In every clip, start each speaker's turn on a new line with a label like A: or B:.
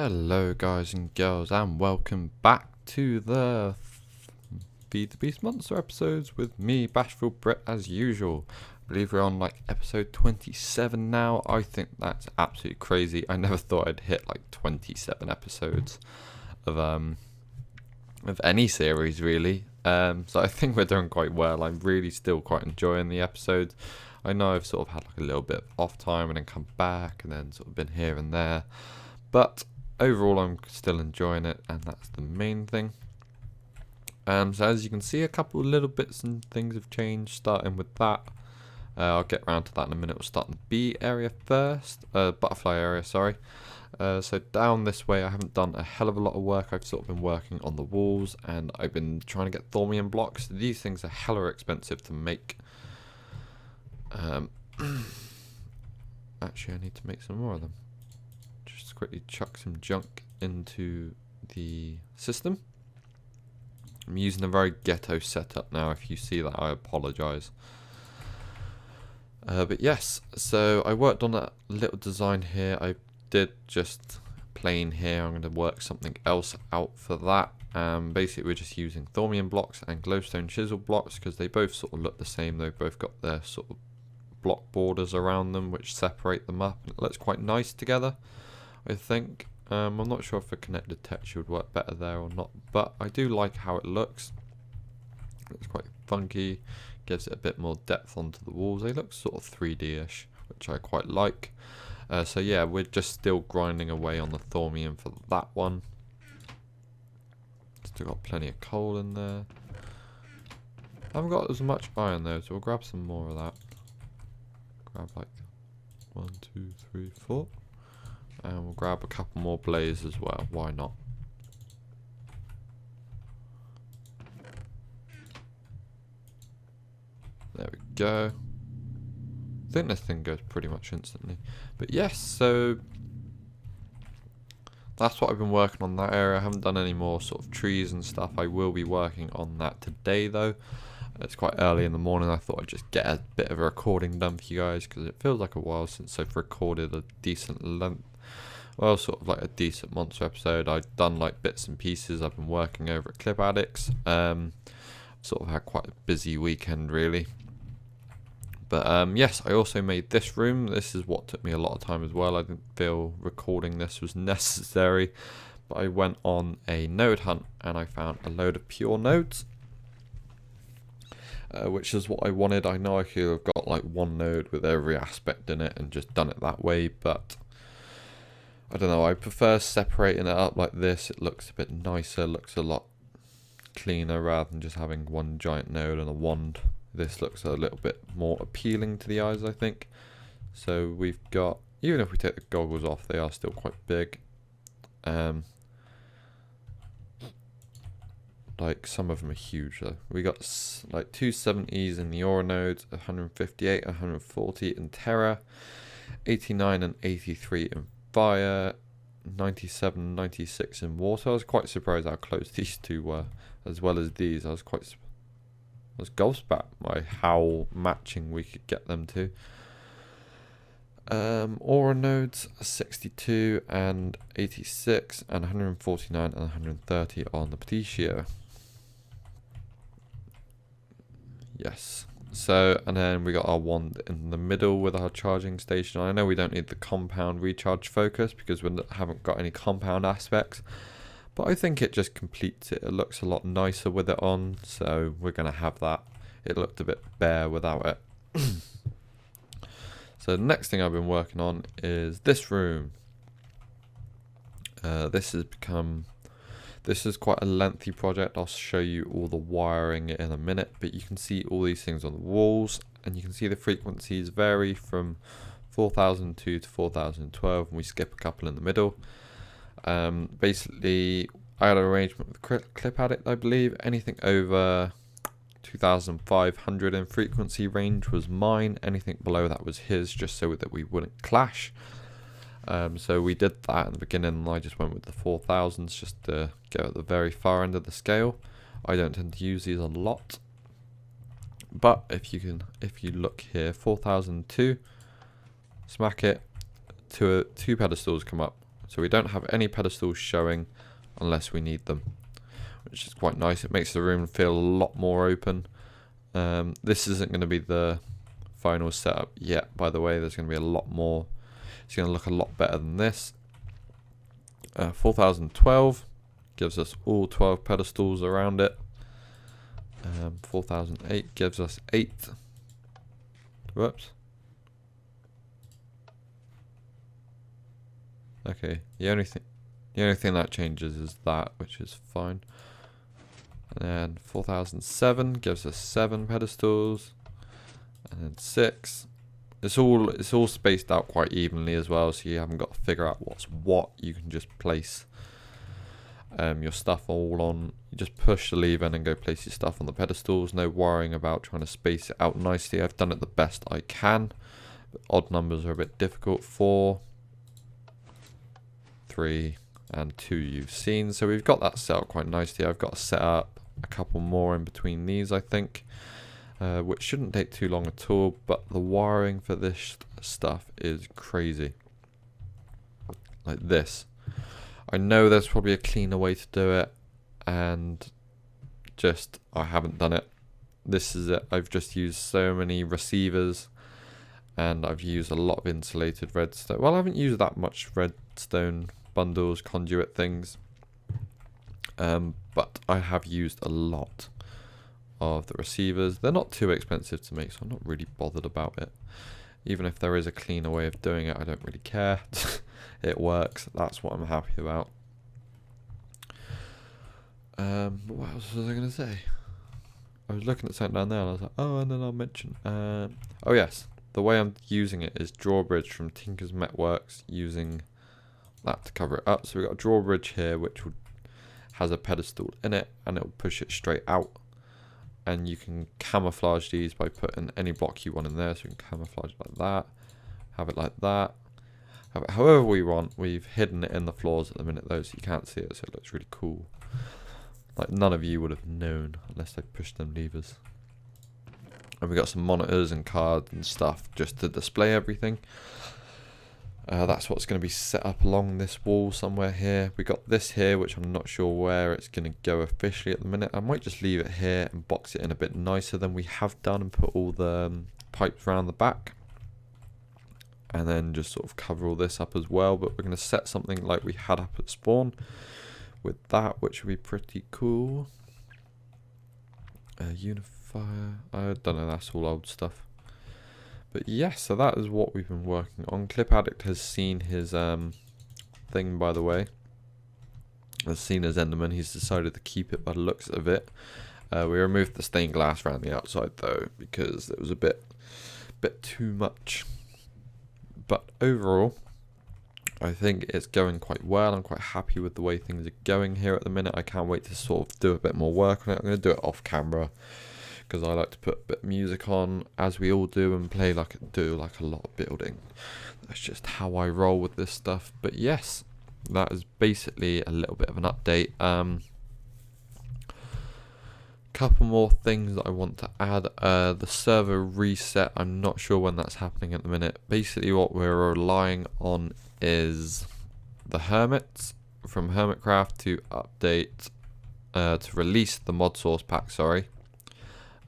A: Hello guys and girls, and welcome back to the Feed the Beast Monster episodes with me, Bashful Brit, as usual. I believe we're on like episode 27 now. I think that's absolutely crazy. I never thought I'd hit like 27 episodes of any series really. So I think we're doing quite well. I'm really still quite enjoying the episodes. I know I've sort of had like a little bit of off time and then come back and then sort of been here and there, but overall I'm still enjoying it, and that's the main thing. So as you can see, a couple of little bits and things have changed, starting with that. I'll get around to that in a minute. We'll start in the bee area first, butterfly area, sorry. So down this way I haven't done a hell of a lot of work. I've sort of been working on the walls, and I've been trying to get thaumium blocks. These things are hella expensive to make. Actually I need to make some more of them. Just quickly chuck some junk into the system. I'm using a very ghetto setup now. If you see that, I apologise. But yes, so I worked on that little design here. I did just plain here. I'm going to work something else out for that. Basically we're just using thaumium blocks and glowstone chisel blocks because they both sort of look the same. They've both got their sort of block borders around them which separate them up, and it looks quite nice together, I think. I'm not sure if a connected texture would work better there or not, but I do like how it looks. It's quite funky, gives it a bit more depth onto the walls. They look sort of 3D-ish, which I quite like. So yeah, we're just still grinding away on the thaumium for that one. Still got plenty of coal in there. I haven't got as much iron though, so we'll grab some more of that. Grab like 1, 2, 3, 4. And we'll grab a couple more blaze as well, why not? There we go. I think this thing goes pretty much instantly. But yes, so that's what I've been working on that area. I haven't done any more sort of trees and stuff. I will be working on that today though. It's quite early in the morning. I thought I'd just get a bit of a recording done for you guys because it feels like a while since I've recorded a decent length. Well, sort of like a decent monster episode. I've done like bits and pieces. I've been working over at Clip Addicts. Sort of had quite a busy weekend really. But yes, I also made this room. This is what took me a lot of time as well. I didn't feel recording this was necessary, but I went on a node hunt and I found a load of pure nodes, which is what I wanted. I know I could have got like one node with every aspect in it and just done it that way, but I don't know, I prefer separating it up like this. It looks a bit nicer, looks a lot cleaner rather than just having one giant node and a wand. This looks a little bit more appealing to the eyes, I think. So we've got, even if we take the goggles off, they are still quite big. Like some of them are huge though. We got like 270s in the aura nodes, 158, 140 in terra, 89 and 83 in fire, 97, 96 in water. I was quite surprised how close these two were, as well as these. I was gobsmacked by how matching we could get them to. Aura nodes 62 and 86 and 149 and 130 on the Petitio. Yes. So, and then we got our wand in the middle with our charging station. I know we don't need the compound recharge focus because we haven't got any compound aspects, but I think it just completes it. It looks a lot nicer with it on, so we're going to have that. It looked a bit bare without it. So the next thing I've been working on is this room. This is quite a lengthy project. I'll show you all the wiring in a minute, but you can see all these things on the walls, and you can see the frequencies vary from 4002 to 4012, and we skip a couple in the middle. Basically, I had an arrangement with Clip Addict, I believe. Anything over 2500 in frequency range was mine. Anything below that was his, just so that we wouldn't clash. So we did that in the beginning, and I just went with the 4000s just to go at the very far end of the scale. I don't tend to use these a lot, but if you look here, 4002, smack it, two pedestals come up. So we don't have any pedestals showing unless we need them, which is quite nice. It makes the room feel a lot more open. This isn't going to be the final setup yet, by the way. There's going to be a lot more. It's going to look a lot better than this. 4012 gives us all 12 pedestals around it. 4008 gives us 8. Whoops. Okay, the only thing that changes is that, which is fine. And then 4007 gives us 7 pedestals, and then 6. It's all spaced out quite evenly as well, so you haven't got to figure out what's what. You can just place your stuff all on. You just push the lever and then go place your stuff on the pedestals. No worrying about trying to space it out nicely. I've done it the best I can. But odd numbers are a bit difficult. 4, 3, and 2 you've seen. So we've got that set up quite nicely. I've got to set up a couple more in between these, I think, which shouldn't take too long at all. But the wiring for this stuff is crazy. Like this. I know there's probably a cleaner way to do it, and just I haven't done it. This is it. I've just used so many receivers, and I've used a lot of insulated redstone. Well, I haven't used that much redstone bundles, conduit things, but I have used a lot of the receivers. They're not too expensive to make, so I'm not really bothered about it. Even if there is a cleaner way of doing it, I don't really care. It works. That's what I'm happy about. What else was I going to say? I was looking at something down there and I was like, oh, and then I'll mention. Oh yes, the way I'm using it is drawbridge from Tinker's Metworks, using that to cover it up. So we've got a drawbridge here which has a pedestal in it, and it'll push it straight out. And you can camouflage these by putting any block you want in there. So we can camouflage it like that, have it like that, have it however we want. We've hidden it in the floors at the minute though, so you can't see it, so it looks really cool. Like none of you would have known unless they pushed them levers. And we got some monitors and cards and stuff just to display everything. That's what's going to be set up along this wall somewhere here. We got this here, which I'm not sure where it's going to go officially at the minute. I might just leave it here and box it in a bit nicer than we have done, and put all the pipes around the back, and then just sort of cover all this up as well. But we're going to set something like we had up at spawn with that, which would be pretty cool. Unifier, I don't know, that's all old stuff. But yes, so that is what we've been working on. Clip Addict has seen his thing, by the way. Has seen his Enderman. He's decided to keep it by the looks of it. We removed the stained glass around the outside though, because it was a bit too much. But overall, I think it's going quite well. I'm quite happy with the way things are going here at the minute. I can't wait to sort of do a bit more work on it. I'm going to do it off camera, because I like to put a bit of music on, as we all do, and do a lot of building. That's just how I roll with this stuff. But yes, that is basically a little bit of an update. Couple more things that I want to add. The server reset, I'm not sure when that's happening at the minute. Basically what we're relying on is the hermits from Thaumcraft to update, to release the mod source pack, sorry.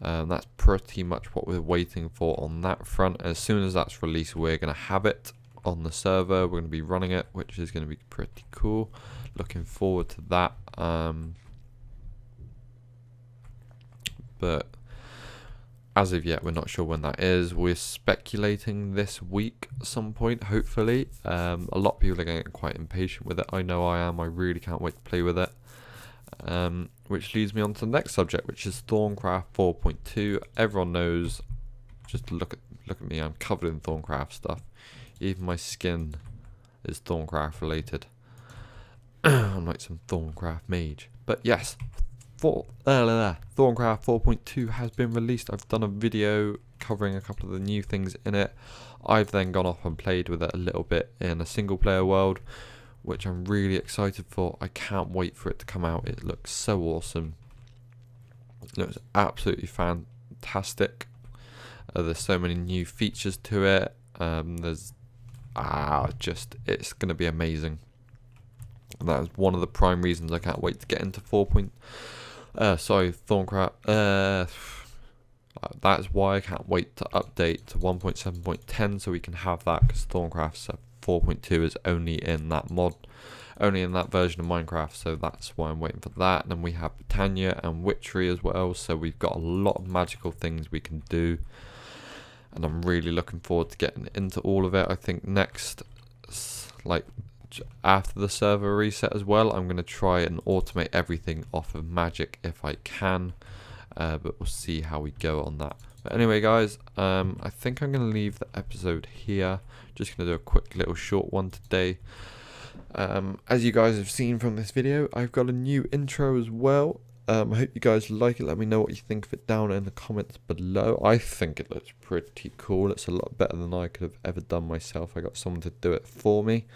A: That's pretty much what we're waiting for on that front. As soon as that's released, we're going to have it on the server. We're going to be running it, which is going to be pretty cool. Looking forward to that. But as of yet, we're not sure when that is. We're speculating this week at some point, hopefully. A lot of people are getting quite impatient with it. I know I am. I really can't wait to play with it. Which leads me on to the next subject, which is Thaumcraft 4.2. Everyone knows. Just look at me. I'm covered in Thaumcraft stuff. Even my skin is Thaumcraft related. I'm like some Thaumcraft mage. But yes, Thaumcraft 4.2 has been released. I've done a video covering a couple of the new things in it. I've then gone off and played with it a little bit in a single player world, which I'm really excited for. I can't wait for it to come out. It looks so awesome. It looks absolutely fantastic. There's so many new features to it. It's going to be amazing. And that is one of the prime reasons I can't wait to get into Thaumcraft. That's why I can't wait to update to 1.7.10 so we can have that, because Thaumcraft 4.2 is only in that version of Minecraft, so that's why I'm waiting for that. And then we have Britannia and Witchery as well, so we've got a lot of magical things we can do, and I'm really looking forward to getting into all of it. I think next, like after the server reset as well, I'm going to try and automate everything off of magic if I can, but we'll see how we go on that. But anyway guys, I think I'm going to leave the episode here. Just going to do a quick little short one today. As you guys have seen from this video, I've got a new intro as well. I hope you guys like it. Let me know what you think of it down in the comments below. I think it looks pretty cool. It's a lot better than I could have ever done myself. I got someone to do it for me.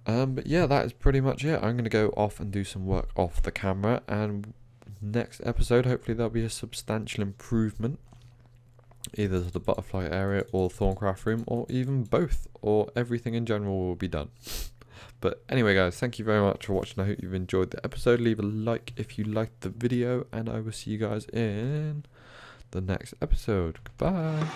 A: But yeah, that is pretty much it. I'm going to go off and do some work off the camera, and next episode hopefully there'll be a substantial improvement, either to the butterfly area or Thaumcraft room, or even both, or everything in general will be done. But anyway guys, thank you very much for watching. I hope you've enjoyed the episode. Leave a like if you liked the video, and I will see you guys in the next episode. Goodbye.